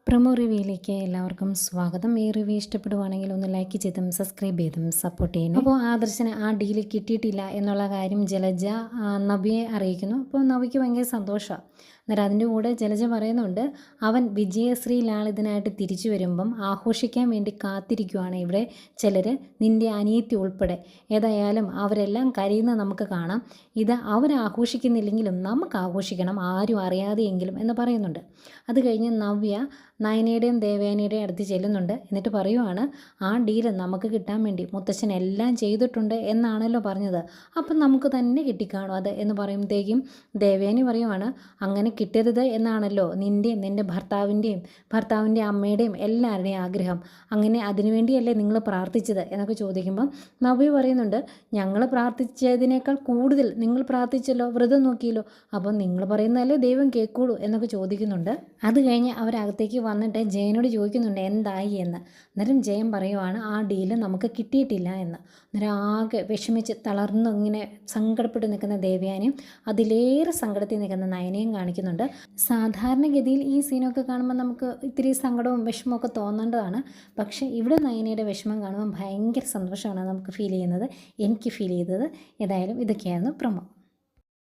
Promo റിവ്യൂയിലേക്ക് എല്ലാവർക്കും സ്വാഗതം. ഈ റിവ്യൂ ഇഷ്ടപ്പെടുവാണെങ്കിൽ ഒന്ന് ലൈക്ക് ചെയ്തും സബ്സ്ക്രൈബ് ചെയ്തും സപ്പോർട്ട് ചെയ്യണം. അപ്പോൾ ആദർശന് ആ ഡീല് കിട്ടിയിട്ടില്ല എന്നുള്ള കാര്യം ജലജ നവ്യയെ അറിയിക്കുന്നു. അപ്പോൾ നവ്യയ്ക്ക് ഭയങ്കര സന്തോഷമാണ്. അന്നേരം അതിൻ്റെ കൂടെ ജലജ പറയുന്നുണ്ട്, അവൻ വിജയശ്രീ ലാളിതനായിട്ട് തിരിച്ചു വരുമ്പം ആഘോഷിക്കാൻ വേണ്ടി കാത്തിരിക്കുവാണ് ഇവിടെ ചിലർ, നിൻ്റെ അനിയത്തി ഉൾപ്പെടെ. ഏതായാലും അവരെല്ലാം കരയുന്നത് നമുക്ക് കാണാം. ഇത് അവരാഘോഷിക്കുന്നില്ലെങ്കിലും നമുക്ക് ആഘോഷിക്കണം, ആരും അറിയാതെയെങ്കിലും എന്ന് പറയുന്നുണ്ട്. അത് കഴിഞ്ഞ് നവ്യ നയനയുടെയും ദേവേനയുടെയും അടുത്ത് ചെല്ലുന്നുണ്ട്. എന്നിട്ട് പറയുവാണ്, ആ ഡീല് നമുക്ക് കിട്ടാൻ വേണ്ടി മുത്തച്ഛൻ എല്ലാം ചെയ്തിട്ടുണ്ട് എന്നാണല്ലോ പറഞ്ഞത്, അപ്പം നമുക്ക് തന്നെ കിട്ടിക്കാണും അത് എന്ന് പറയുമ്പോഴത്തേക്കും ദേവേനി പറയുവാണ്, അങ്ങനെ കിട്ടരുത് എന്നാണല്ലോ നിൻ്റെയും നിൻ്റെ ഭർത്താവിൻ്റെ അമ്മയുടെയും എല്ലാവരുടെയും ആഗ്രഹം. അങ്ങനെ അതിനുവേണ്ടിയല്ലേ നിങ്ങൾ പ്രാർത്ഥിച്ചത് എന്നൊക്കെ ചോദിക്കുമ്പം നവ്യ പറയുന്നുണ്ട്, ഞങ്ങൾ പ്രാർത്ഥിച്ചതിനേക്കാൾ കൂടുതൽ നിങ്ങൾ പ്രാർത്ഥിച്ചല്ലോ, വ്രതം നോക്കിയല്ലോ, അപ്പം നിങ്ങൾ പറയുന്നതല്ലേ ദൈവം കേൾക്കുള്ളൂ എന്നൊക്കെ ചോദിക്കുന്നുണ്ട്. അത് കഴിഞ്ഞ് അവരകത്തേക്ക് വന്നിട്ട് ജയനോട് ചോദിക്കുന്നുണ്ട് എന്തായി എന്ന്. അന്നേരം ജയൻ പറയുവാണ്, ആ ഡീല് നമുക്ക് കിട്ടിയിട്ടില്ല എന്ന്. അന്നേരം ആകെ വിഷമിച്ച് തളർന്നു ഇങ്ങനെ സങ്കടപ്പെട്ട് നിൽക്കുന്ന ദേവയാനിയും അതിലേറെ സങ്കടത്തിൽ നിൽക്കുന്ന നയനയും കാണിക്കുന്നുണ്ട്. സാധാരണഗതിയിൽ ഈ സീനൊക്കെ കാണുമ്പോൾ നമുക്ക് ഇത്തിരി സങ്കടവും വിഷമമൊക്കെ തോന്നേണ്ടതാണ്. പക്ഷേ ഇവിടെ നയനയുടെ വിഷമം കാണുമ്പോൾ ഭയങ്കര സന്തോഷമാണ് നമുക്ക് ഫീൽ ചെയ്യുന്നത്, എനിക്ക് ഫീൽ ചെയ്തത്. ഏതായാലും ഇതൊക്കെയായിരുന്നു പ്രൊമോ.